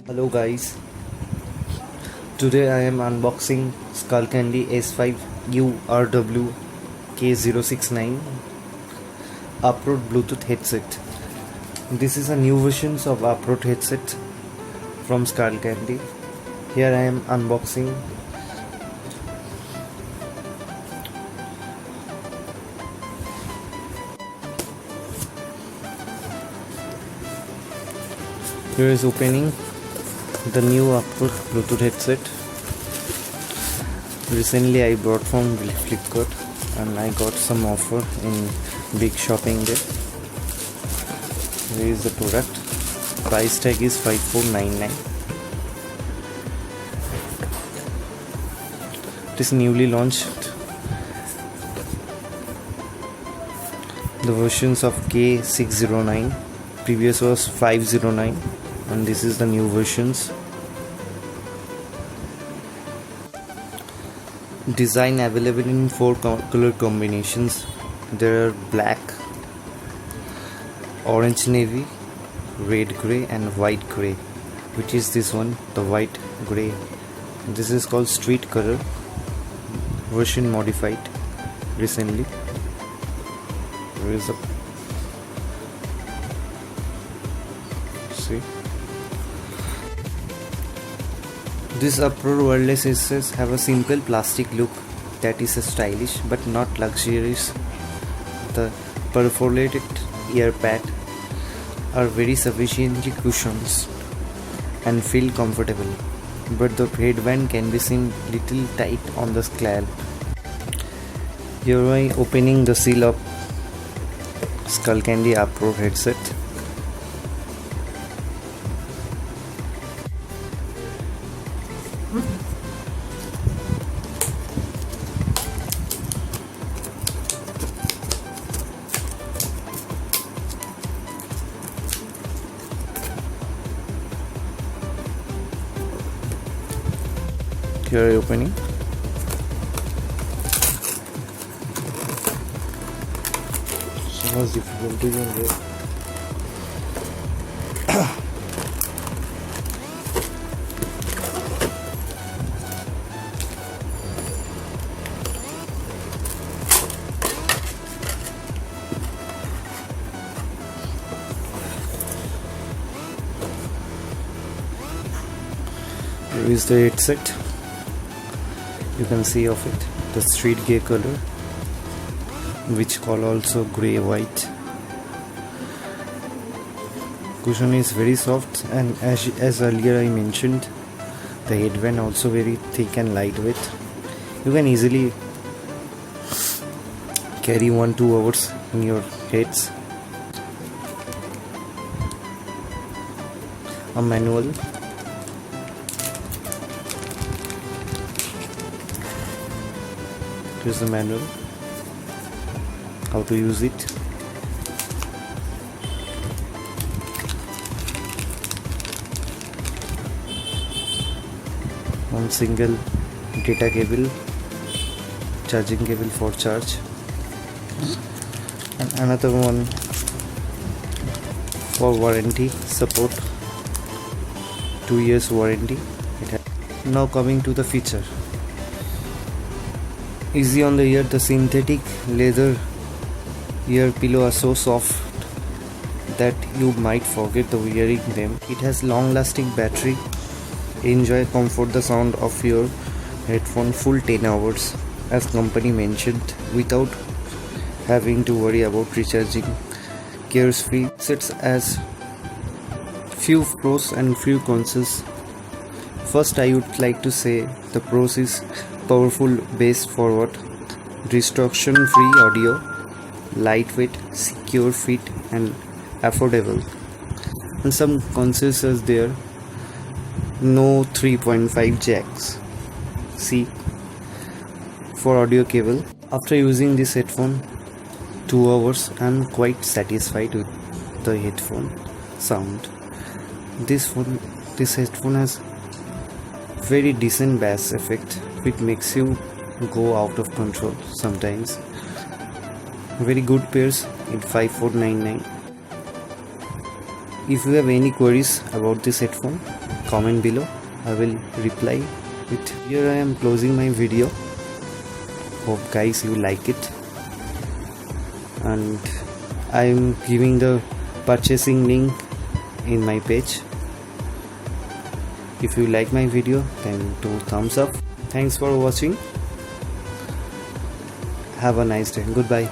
Hello guys, today I am unboxing Skullcandy S5URW-K609 Uproar Bluetooth headset. This is a new version of Uproar headset from Skullcandy. Here I am unboxing. Here is opening the new Uproar Bluetooth headset. Recently I bought from Flipkart and I got some offer in big shopping day. Here is the product. Price tag is 5499. It is newly launched. The versions of K609. Previous was 509. And this is the new versions. Design available in 4 color combinations. There are black, orange navy, red gray and white gray, which is this one, the white gray. This is called street color, version modified recently. There is a see. These Uproar Wireless headsets have a simple plastic look that is stylish but not luxurious. The perforated ear pad are very sufficiently cushioned and feel comfortable, but the headband can be seen little tight on the scalp. Here I am opening the seal of Skullcandy Uproar headset. Here opening. So much difficulty in there. Here is the headset. You can see of it the street gray color, which call also gray white. Cushion is very soft, and as earlier I mentioned, the headband also very thick and lightweight. You can easily carry 1-2 hours in your heads. A manual. Here's the manual, how to use it. One single data cable, charging cable for charge, and another one for warranty support, 2 years warranty. Now coming to the feature. Easy on the ear. The synthetic leather ear pillow are so soft that you might forget the wearing them. It has long lasting battery. Enjoy comfort the sound of your headphone full 10 hours as company mentioned, without having to worry about recharging. Carefree sets as few pros and few cons. First, I would like to say the pros is powerful bass forward, distortion-free audio, lightweight, secure fit and affordable. And some cons are there. No 3.5 jacks. C for audio cable. After using this headphone 2 hours, I am quite satisfied with the headphone sound. This headphone has very decent bass effect, which makes you go out of control sometimes. Very good pairs in 5499. If you have any queries about this headphone, comment below. I will reply it. Here I am closing my video. Hope guys you like it, and I am giving the purchasing link in my page. If you like my video, then do thumbs up. Thanks for watching. Have a nice day. Goodbye.